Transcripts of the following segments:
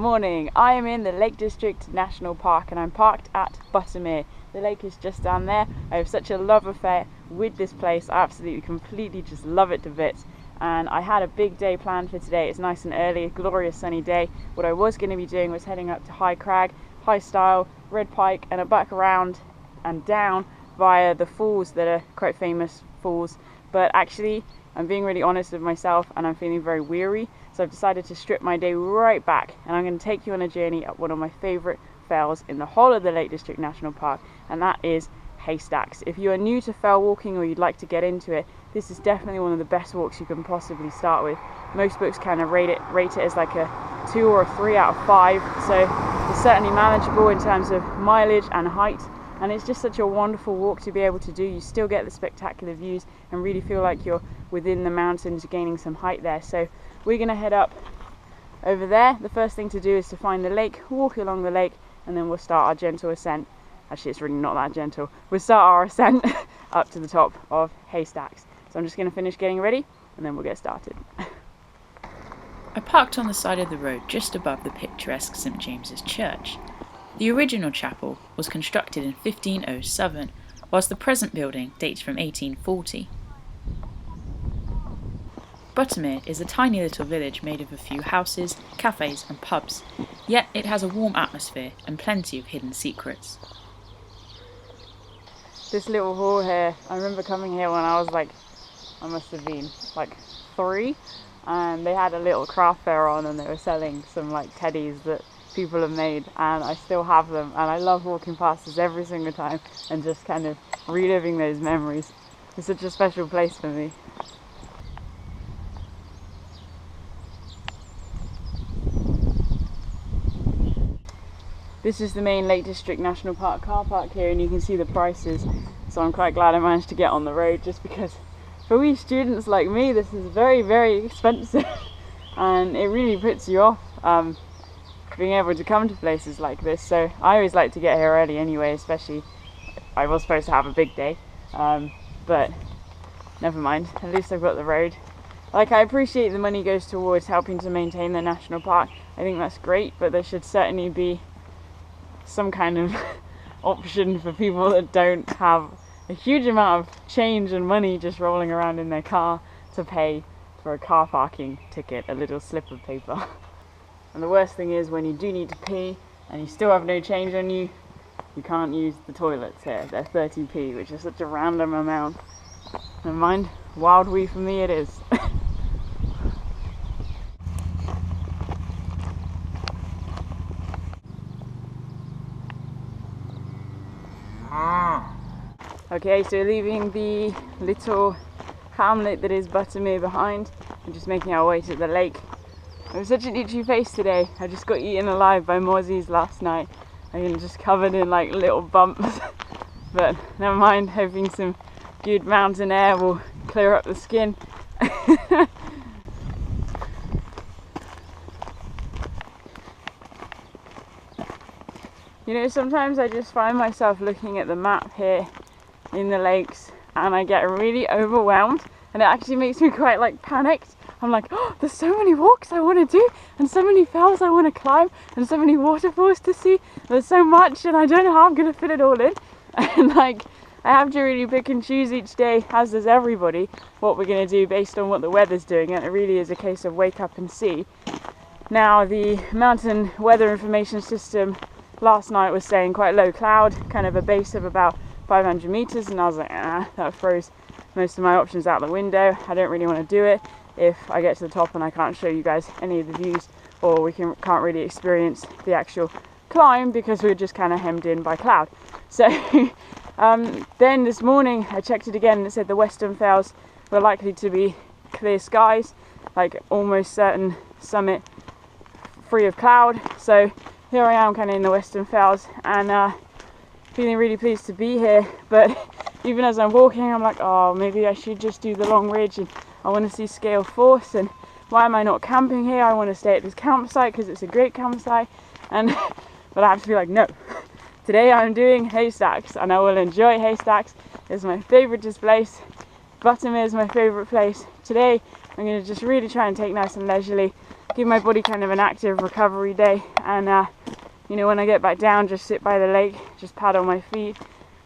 morning. I am in the Lake District National Park and I'm parked at Buttermere. The lake is just down there. I have such a love affair with this place. I absolutely, completely just love it to bits. And I had a big day planned for today. It's nice and early, a glorious sunny day. What I was going to be doing was heading up to High Crag, High Style, Red Pike and back around and down via the falls that are quite famous falls. But actually, I'm being really honest with myself and I'm feeling very weary. So I've decided to strip my day right back and I'm going to take you on a journey up one of my favourite fells in the whole of the Lake District National Park, and that is Haystacks. If you are new to fell walking or you'd like to get into it, this is definitely one of the best walks you can possibly start with. Most books kind of rate it as like a 2 or a 3 out of 5, so it's certainly manageable in terms of mileage and height, and it's just such a wonderful walk to be able to do. You still get the spectacular views and really feel like you're within the mountains, gaining some height there. So we're going to head up over there. The first thing to do is to find the lake, walk along the lake, and then we'll start our gentle ascent. Actually, it's really not that gentle. We'll start our ascent up to the top of Haystacks. So I'm just going to finish getting ready and then we'll get started. I parked on the side of the road just above the picturesque St James's Church. The original chapel was constructed in 1507, whilst the present building dates from 1840. Buttermere is a tiny little village made of a few houses, cafes and pubs, yet it has a warm atmosphere and plenty of hidden secrets. This little hall here, I remember coming here when I was I must have been 3, and they had a little craft fair on and they were selling some teddies that people have made, and I still have them, and I love walking past this every single time and just kind of reliving those memories. It's such a special place for me. This is the main Lake District National Park car park here, and you can see the prices, so I'm quite glad I managed to get on the road, just because for we students like me this is very, very expensive and it really puts you off being able to come to places like this. So I always like to get here early anyway, especially I was supposed to have a big day, but never mind, at least I've got the road. I appreciate the money goes towards helping to maintain the national park. I think that's great, but there should certainly be some kind of option for people that don't have a huge amount of change and money just rolling around in their car to pay for a car parking ticket, a little slip of paper. And the worst thing is when you do need to pee and you still have no change on you, you can't use the toilets here. They're 30p, which is such a random amount. Never mind, wild wee for me it is. Okay, so leaving the little hamlet that is Buttermere behind and just making our way to the lake. I have such an itchy face today. I just got eaten alive by mozzies last night. I'm just covered in little bumps. But never mind, hoping some good mountain air will clear up the skin. You know, sometimes I just find myself looking at the map here in the lakes and I get really overwhelmed, and it actually makes me quite panicked. I'm like, oh, there's so many walks I want to do and so many fells I want to climb and so many waterfalls to see. There's so much and I don't know how I'm going to fit it all in. And I have to really pick and choose each day, as does everybody, what we're going to do based on what the weather's doing, and it really is a case of wake up and see. Now, the mountain weather information system last night was saying quite low cloud, kind of a base of about 500 meters, and I was like, that throws most of my options out the window. I don't really want to do it if I get to the top and I can't show you guys any of the views, or we can't really experience the climb because we're just kind of hemmed in by cloud. So then this morning I checked it again and it said the western fells were likely to be clear skies, almost certain summit free of cloud. So here I am kind of in the western fells and feeling really pleased to be here, but even as I'm walking I'm like, oh, maybe I should just do the long ridge, and I want to see Scale Force, and why am I not camping here? I want to stay at this campsite because it's a great campsite, and but I have to be like, no, today I'm doing Haystacks and I will enjoy Haystacks. It's my favourite place. Buttermere is my favourite place. Today I'm going to just really try and take nice and leisurely give my body kind of an active recovery day, and you know, when I get back down, just sit by the lake, just paddle my feet.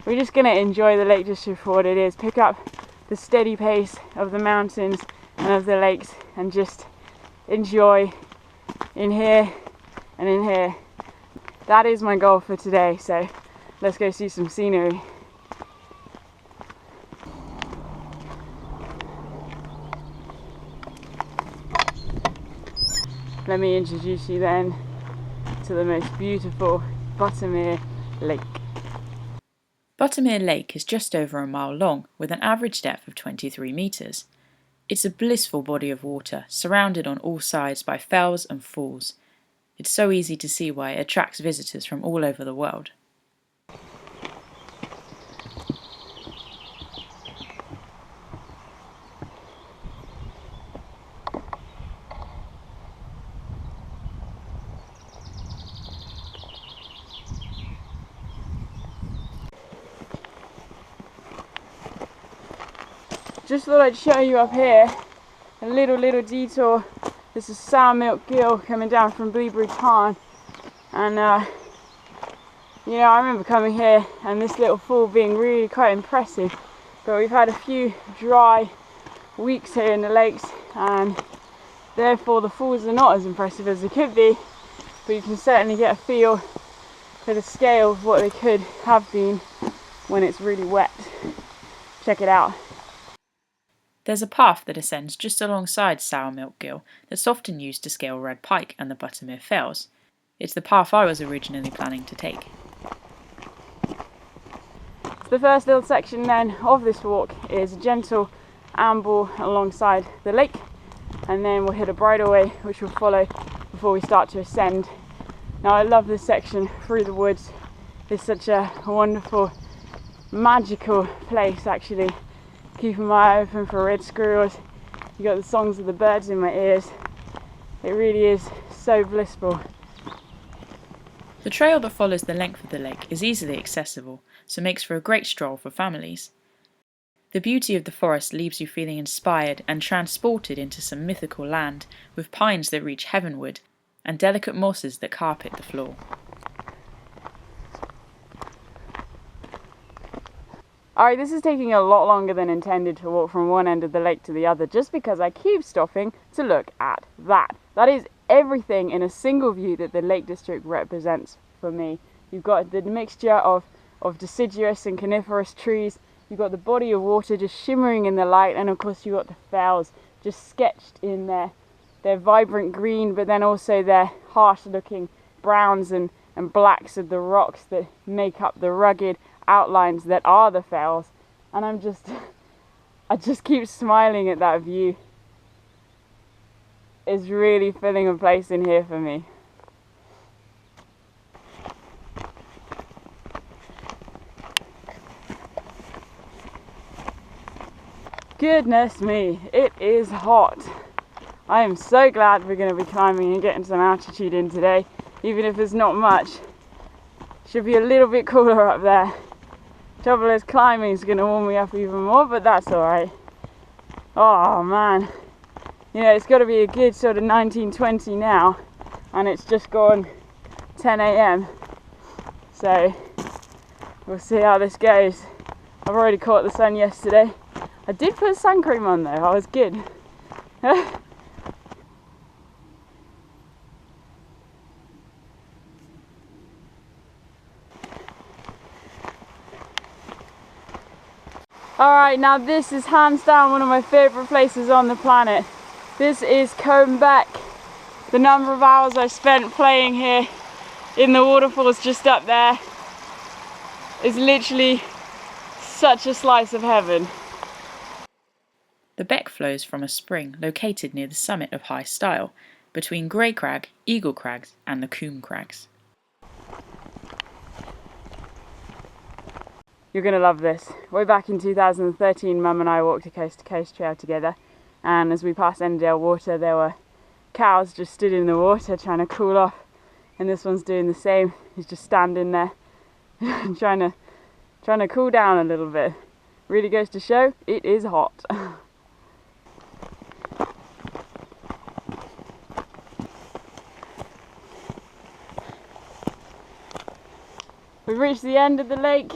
We're just going to enjoy the Lake District for what it is, pick up the steady pace of the mountains and of the lakes, and just enjoy in here and in here. That is my goal for today, so let's go see some scenery. Let me introduce you then to the most beautiful Buttermere Lake. Buttermere Lake is just over a mile long, with an average depth of 23 metres. It's a blissful body of water, surrounded on all sides by fells and falls. It's so easy to see why it attracts visitors from all over the world. Just thought I'd show you up here a little detour. This is Sour Milk Gill coming down from Blackbeck Tarn, and you know, I remember coming here and this little fall being really quite impressive, but we've had a few dry weeks here in the lakes, and therefore the falls are not as impressive as they could be, but you can certainly get a feel for the scale of what they could have been when it's really wet. Check it out. There's a path that ascends just alongside Sour Milk Gill that's often used to scale Red Pike and the Buttermere Fells. It's the path I was originally planning to take. The first little section then of this walk is a gentle amble alongside the lake, and then we'll hit a bridleway which will follow before we start to ascend. Now, I love this section through the woods. It's such a wonderful, magical place actually. Keeping my eye open for red squirrels. You got the songs of the birds in my ears. It really is so blissful. The trail that follows the length of the lake is easily accessible, so makes for a great stroll for families. The beauty of the forest leaves you feeling inspired and transported into some mythical land, with pines that reach heavenward and delicate mosses that carpet the floor. Alright, this is taking a lot longer than intended to walk from one end of the lake to the other, just because I keep stopping to look at that. That is everything in a single view that the Lake District represents for me. You've got the mixture of deciduous and coniferous trees, you've got the body of water just shimmering in the light, and of course you've got the fells just sketched in their vibrant green, but then also their harsh looking browns and blacks of the rocks that make up the rugged outlines that are the fells. And I just keep smiling at that view. It's really filling a place in here for me. Goodness me, it is hot. I am so glad we're going to be climbing and getting some altitude in today, even if it's not much. Should be a little bit cooler up there. Trouble is, climbing is going to warm me up even more, but that's alright. Oh man, you know, it's got to be a good sort of 1920 now, and it's just gone 10 AM, so we'll see how this goes. I've already caught the sun yesterday. I did put sun cream on though, I was good. Alright, now this is hands down one of my favourite places on the planet. This is Combe Beck. The number of hours I've spent playing here in the waterfalls just up there is literally such a slice of heaven. The beck flows from a spring located near the summit of High Stile, between Grey Crag, Eagle Crags and the Coombe Crags. You're going to love this. Way back in 2013, Mum and I walked a coast to coast trail together, and as we passed Endale Water there were cows just stood in the water trying to cool off, and this one's doing the same. He's just standing there trying to cool down a little bit. Really goes to show it is hot. We've reached the end of the lake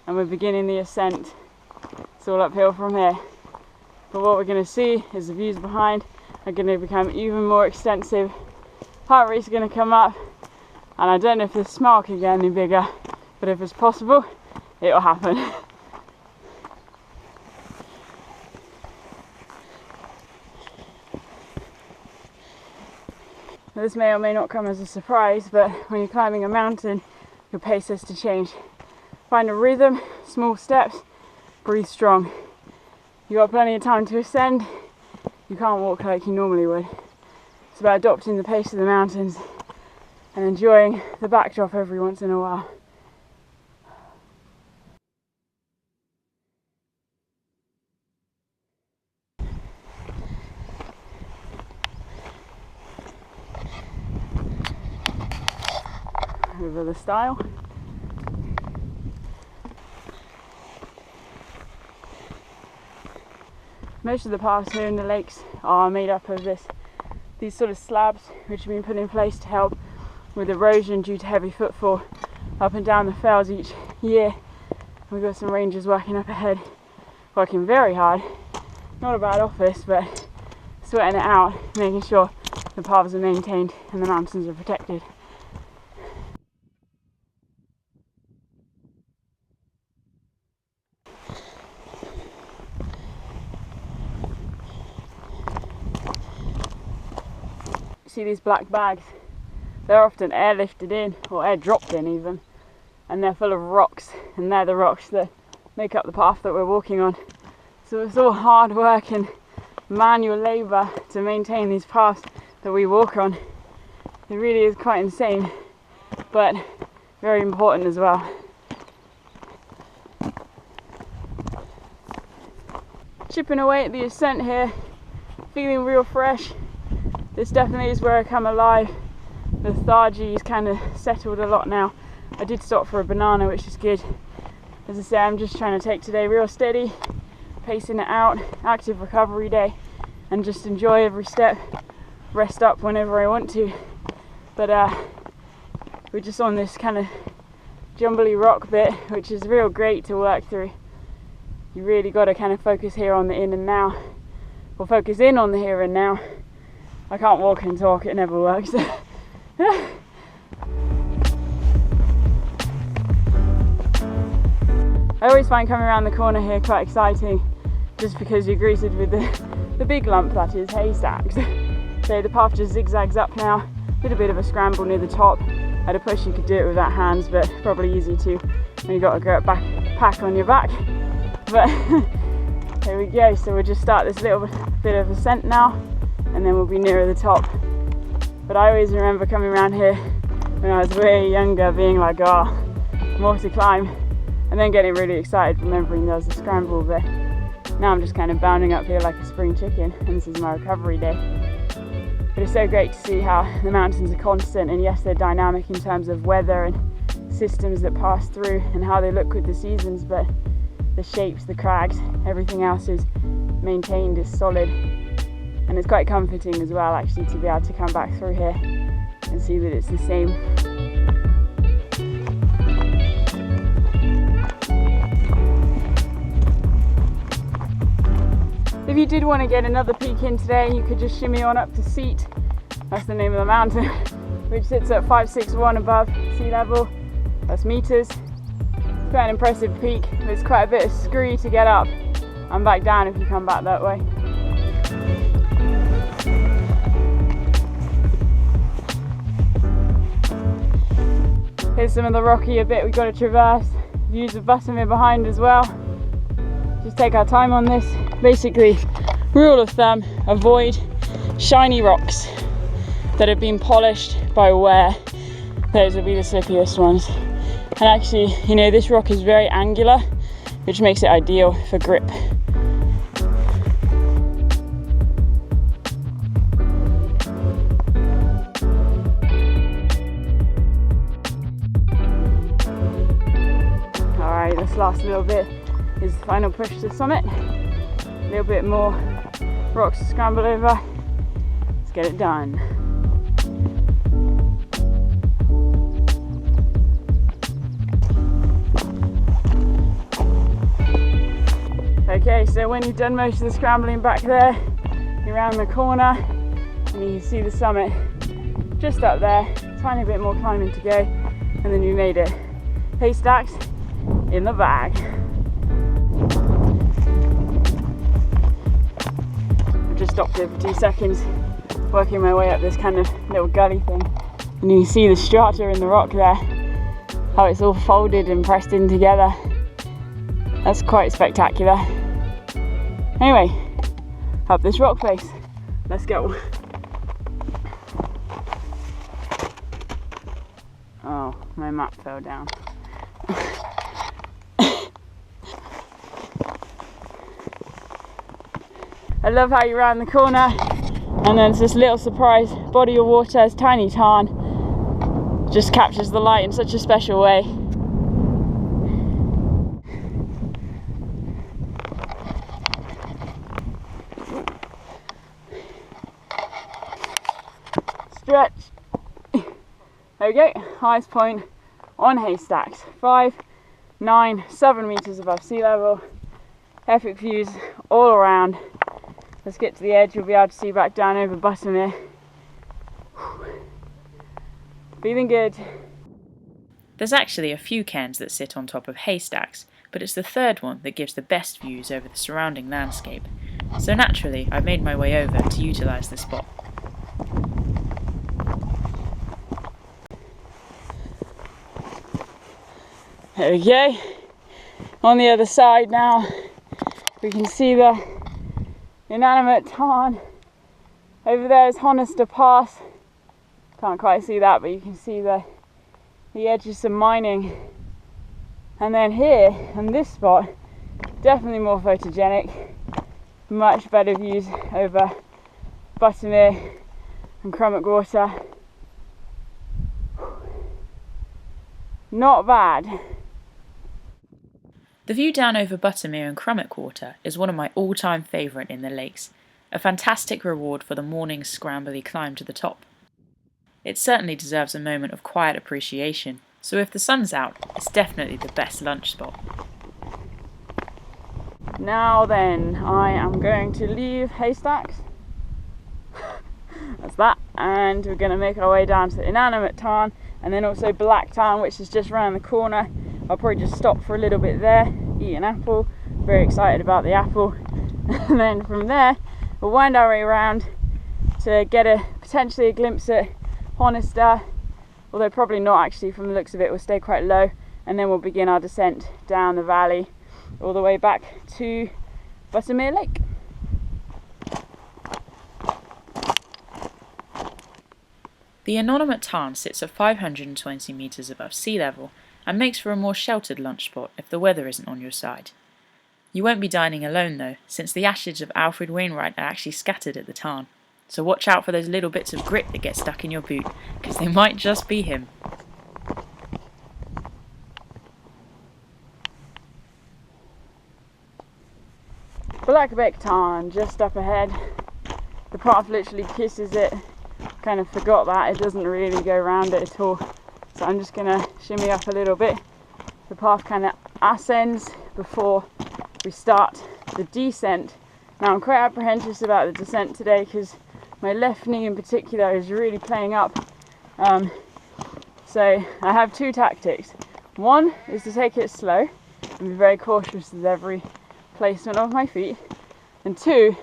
and we're beginning the ascent. It's all uphill from here. But what we're going to see is the views behind are going to become even more extensive. Heart rate's going to come up, and I don't know if this smile can get any bigger, but if it's possible, it'll happen. This may or may not come as a surprise, but when you're climbing a mountain, your pace has to change. Find a rhythm, small steps, breathe strong. You've got plenty of time to ascend. You can't walk like you normally would. It's about adopting the pace of the mountains and enjoying the backdrop every once in a while. Over the stile. Most of the paths here in the lakes are made up of these sort of slabs which have been put in place to help with erosion due to heavy footfall up and down the fells each year. We've got some rangers working up ahead, working very hard. Not a bad office, but sweating it out, making sure the paths are maintained and the mountains are protected. See these black bags, they're often airlifted in or air dropped in even, and they're full of rocks, and they're the rocks that make up the path that we're walking on. So it's all hard work and manual labour to maintain these paths that we walk on. It really is quite insane, but very important as well. Chipping away at the ascent here, feeling real fresh. This definitely is where I come alive. The lethargy's kind of settled a lot now. I did stop for a banana, which is good. As I say, I'm just trying to take today real steady, pacing it out, active recovery day, and just enjoy every step, rest up whenever I want to. But we're just on this kind of jumbly rock bit, which is real great to work through. You really got to kind of focus here on the in and now, or focus in on the here and now. I can't walk and talk, it never works. I always find coming around the corner here quite exciting, just because you're greeted with the big lump that is Haystacks. So the path just zigzags up now, did a bit of a scramble near the top. At a push you could do it without hands, but probably easy to when you've got a backpack on your back. But here we go, so we'll just start this little bit of ascent now, and then we'll be nearer the top. But I always remember coming around here when I was way younger, being like, oh, more to climb, and then getting really excited remembering there was a scramble there. Now I'm just kind of bounding up here like a spring chicken, and this is my recovery day. But it's so great to see how the mountains are constant, and yes, they're dynamic in terms of weather and systems that pass through and how they look with the seasons, but the shapes, the crags, everything else is maintained, is solid. And it's quite comforting as well, actually, to be able to come back through here and see that it's the same. If you did want to get another peek in today, you could just shimmy on up to Seat. That's the name of the mountain, which sits at 561 above sea level. That's meters. It's quite an impressive peak. There's quite a bit of scree to get up and back down if you come back that way. Here's some of the rockier bit we've got to traverse. Views of Buttermere behind as well. Just take our time on this. Basically, rule of thumb, avoid shiny rocks that have been polished by wear. Those will be the slippiest ones. And actually, you know, this rock is very angular, which makes it ideal for grip. Alright, this last little bit is the final push to the summit. A little bit more rocks to scramble over. Let's get it done. Okay, so when you've done most of the scrambling back there, you're around the corner and you can see the summit just up there. Tiny bit more climbing to go, and then you made it. Haystacks in the bag. I've just stopped here for 2 seconds, working my way up this kind of little gully thing, and you can see the strata in the rock there, how it's all folded and pressed in together. That's quite spectacular. Anyway, up this rock face, let's go. Oh, my map fell down. I love how you round the corner and there's this little surprise body of water, this tiny tarn. Just captures the light in such a special way. Stretch. There we go, highest point on Haystacks. 5, 9, 7 meters above sea level. Epic views all around. Let's get to the edge, you'll be able to see back down over Buttermere. Feeling good. There's actually a few cairns that sit on top of Haystacks, but it's the third one that gives the best views over the surrounding landscape. So naturally, I made my way over to utilise the spot. There we go. On the other side now, we can see the Innominate Tarn. Over there is Honister Quarries. Can't quite see that, but you can see the edge of some mining. And then here, in this spot, definitely more photogenic. Much better views over Buttermere and Crummock Water. Not bad. The view down over Buttermere and Crummock Water is one of my all-time favourite in the lakes, a fantastic reward for the morning's scrambly climb to the top. It certainly deserves a moment of quiet appreciation, so if the sun's out, it's definitely the best lunch spot. Now then, I am going to leave Haystacks. That's that. And we're going to make our way down to the Innominate Tarn, and then also Blackbeck Tarn, which is just around the corner. I'll probably just stop for a little bit there, eat an apple. Very excited about the apple. And then from there, we'll wind our way around to get potentially a glimpse at Honister, although probably not actually from the looks of it. We'll stay quite low, and then we'll begin our descent down the valley all the way back to Buttermere Lake. The Innominate Tarn sits at 520 metres above sea level and makes for a more sheltered lunch spot if the weather isn't on your side. You won't be dining alone though, since the ashes of Alfred Wainwright are actually scattered at the tarn, so watch out for those little bits of grit that get stuck in your boot, because they might just be him. Blackbeck Tarn, just up ahead. The path literally kisses it. Kind of forgot that, it doesn't really go around it at all. So I'm just going to shimmy up a little bit. The path kind of ascends before we start the descent. Now I'm quite apprehensive about the descent today because my left knee in particular is really playing up. So I have 2 tactics. One is to take it slow and be very cautious with every placement of my feet. And 2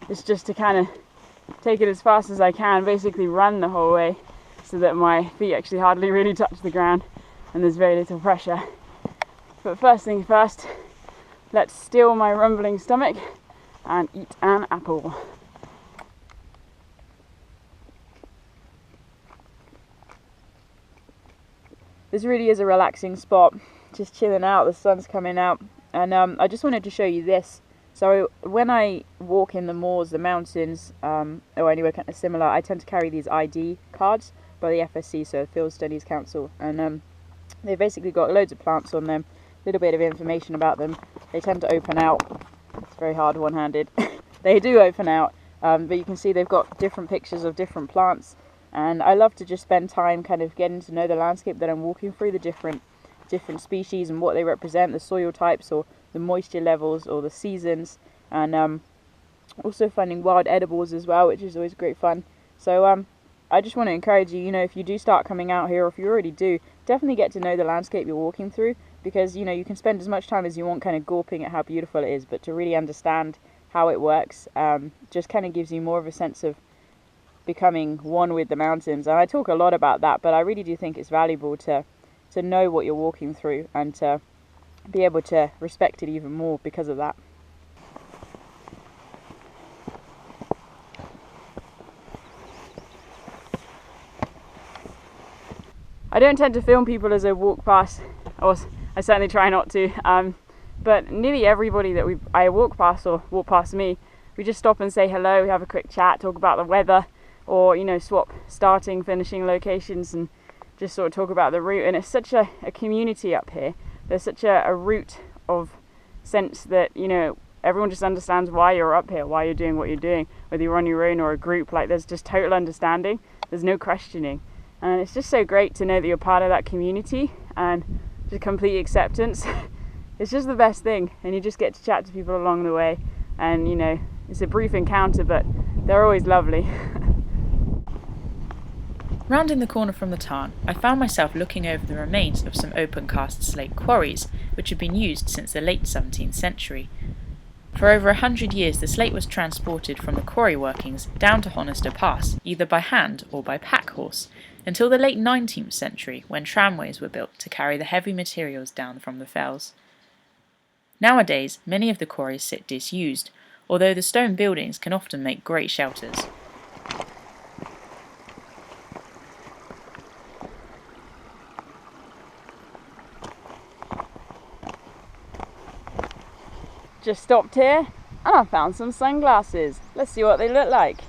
is just to kind of take it as fast as I can, basically run the whole way so that my feet actually hardly really touch the ground and there's very little pressure. But first things first, let's still my rumbling stomach and eat an apple. This really is a relaxing spot, just chilling out, the sun's coming out, and I just wanted to show you this. So when I walk in the moors, the mountains, or anywhere kind of similar, I tend to carry these ID cards by the FSC, so Field Studies Council, and they've basically got loads of plants on them, a little bit of information about them. They tend to open out. It's very hard one-handed. They do open out, but you can see they've got different pictures of different plants, and I love to just spend time kind of getting to know the landscape that I'm walking through, the different species and what they represent, the soil types or the moisture levels or the seasons, and also finding wild edibles as well, which is always great fun. So I just want to encourage you, if you do start coming out here, or if you already do, definitely get to know the landscape you're walking through, because you can spend as much time as you want kind of gawping at how beautiful it is, but to really understand how it works just kind of gives you more of a sense of becoming one with the mountains. And I talk a lot about that, but I really do think it's valuable to know what you're walking through and to be able to respect it even more because of that. I don't tend to film people as I walk past, or I certainly try not to, but nearly everybody that I walk past or walk past me, we just stop and say hello, we have a quick chat, talk about the weather, or swap starting, finishing locations, and just sort of talk about the route. And it's such a community up here. There's such a root of sense that everyone just understands why you're up here, why you're doing what you're doing, whether you're on your own or a group. Like, there's just total understanding, there's no questioning, and it's just so great to know that you're part of that community and just complete acceptance. It's just the best thing, and you just get to chat to people along the way, and it's a brief encounter, but they're always lovely. Rounding the corner from the tarn, I found myself looking over the remains of some open-cast slate quarries, which had been used since the late 17th century. For over 100 years the slate was transported from the quarry workings down to Honister Pass, either by hand or by pack horse, until the late 19th century, when tramways were built to carry the heavy materials down from the fells. Nowadays, many of the quarries sit disused, although the stone buildings can often make great shelters. Just stopped here and I found some sunglasses. Let's see what they look like.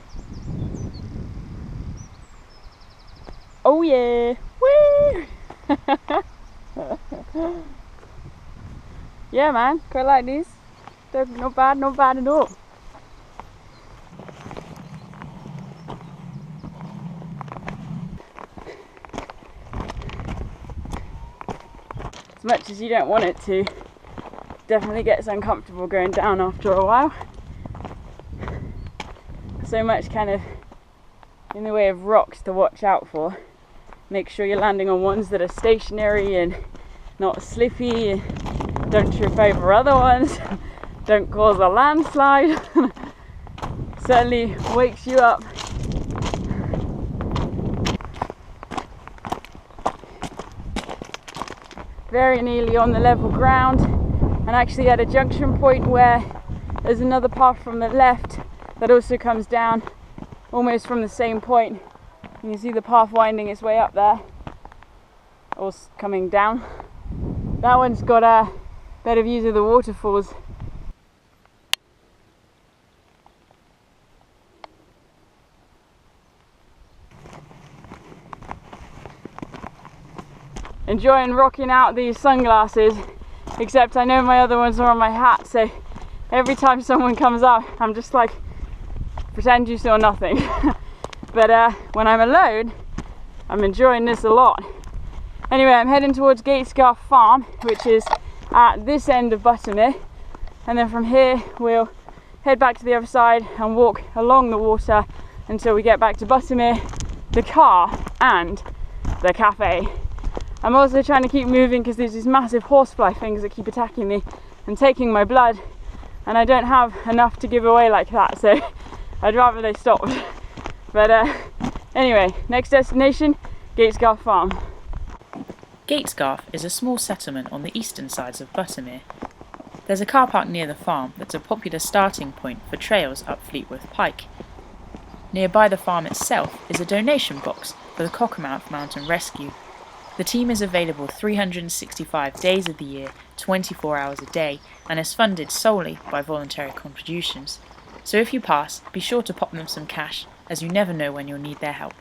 Oh yeah! Woo! Yeah man, quite like these. They're not bad at all. As much as you don't want it to, definitely gets uncomfortable going down after a while. So much kind of in the way of rocks to watch out for. Make sure you're landing on ones that are stationary and not slippy. Don't trip over other ones. Don't cause a landslide. Certainly wakes you up. Very nearly on the level ground, and actually at a junction point where there's another path from the left that also comes down almost from the same point. You can see the path winding its way up there, or coming down. That one's got better views of the waterfalls. Enjoying rocking out these sunglasses, except I know my other ones are on my hat, so every time someone comes up I'm just like, pretend you saw nothing. But when I'm alone I'm enjoying this a lot. Anyway, I'm heading towards Gatesgarth farm, which is at this end of Buttermere, and then from here we'll head back to the other side and walk along the water until we get back to Buttermere, the car and the cafe. I'm also trying to keep moving because there's these massive horsefly things that keep attacking me and taking my blood, and I don't have enough to give away like that, so I'd rather they stopped. But anyway, next destination, Gatesgarth farm. Gatesgarth is a small settlement on the eastern sides of Buttermere. There's a car park near the farm that's a popular starting point for trails up Fleetworth Pike. Nearby the farm itself is a donation box for the Cockermouth Mountain Rescue. The team is available 365 days of the year, 24 hours a day, and is funded solely by voluntary contributions. So if you pass, be sure to pop them some cash, as you never know when you'll need their help.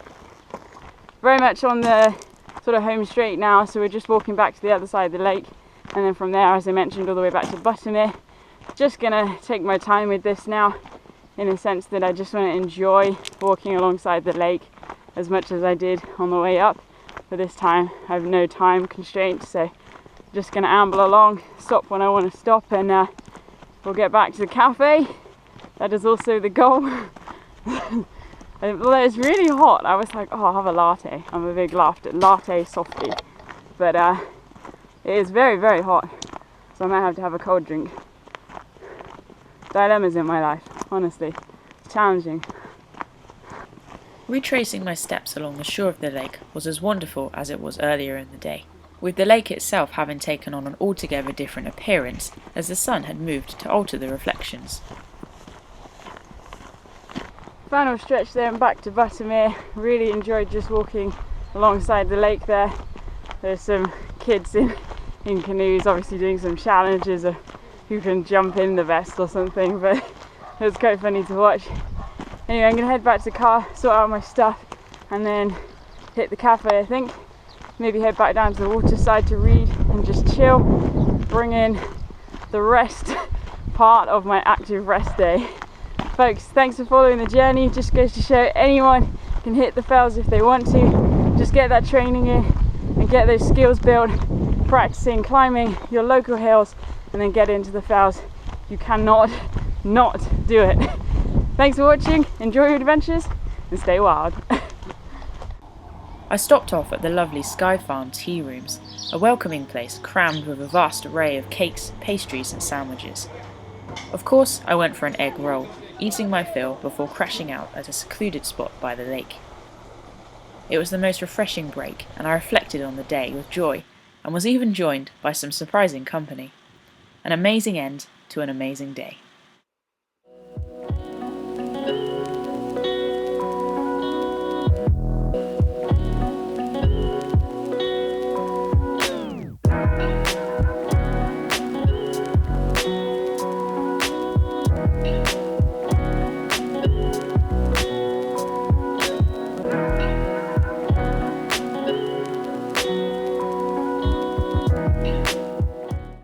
Very much on the sort of home straight now, so we're just walking back to the other side of the lake, and then from there, as I mentioned, all the way back to Buttermere. Just gonna take my time with this now, in the sense that I just want to enjoy walking alongside the lake as much as I did on the way up. But this time I have no time constraints, so just going to amble along, stop when I want to stop, and we'll get back to the cafe. That is also the goal. Although it's really hot, I was like, oh, I'll have a latte. I'm a big latte softie. But it is very, very hot, so I might have to have a cold drink. Dilemmas in my life, honestly. It's challenging. Retracing my steps along the shore of the lake was as wonderful as it was earlier in the day, with the lake itself having taken on an altogether different appearance as the sun had moved to alter the reflections. Final stretch there and back to Buttermere. Really enjoyed just walking alongside the lake there. There's some kids in canoes, obviously doing some challenges of who can jump in the best or something, but it was quite funny to watch. Anyway, I'm going to head back to the car, sort out my stuff, and then hit the cafe, I think. Maybe head back down to the waterside to read and just chill. Bring in the rest part of my active rest day. Folks, thanks for following the journey. Just goes to show anyone can hit the fells if they want to. Just get that training in and get those skills built, practicing climbing your local hills, and then get into the fells. You cannot not do it. Thanks for watching, enjoy your adventures, and stay wild. I stopped off at the lovely Sky Farm Tea Rooms, a welcoming place crammed with a vast array of cakes, pastries and sandwiches. Of course, I went for an egg roll, eating my fill before crashing out at a secluded spot by the lake. It was the most refreshing break, and I reflected on the day with joy, and was even joined by some surprising company. An amazing end to an amazing day.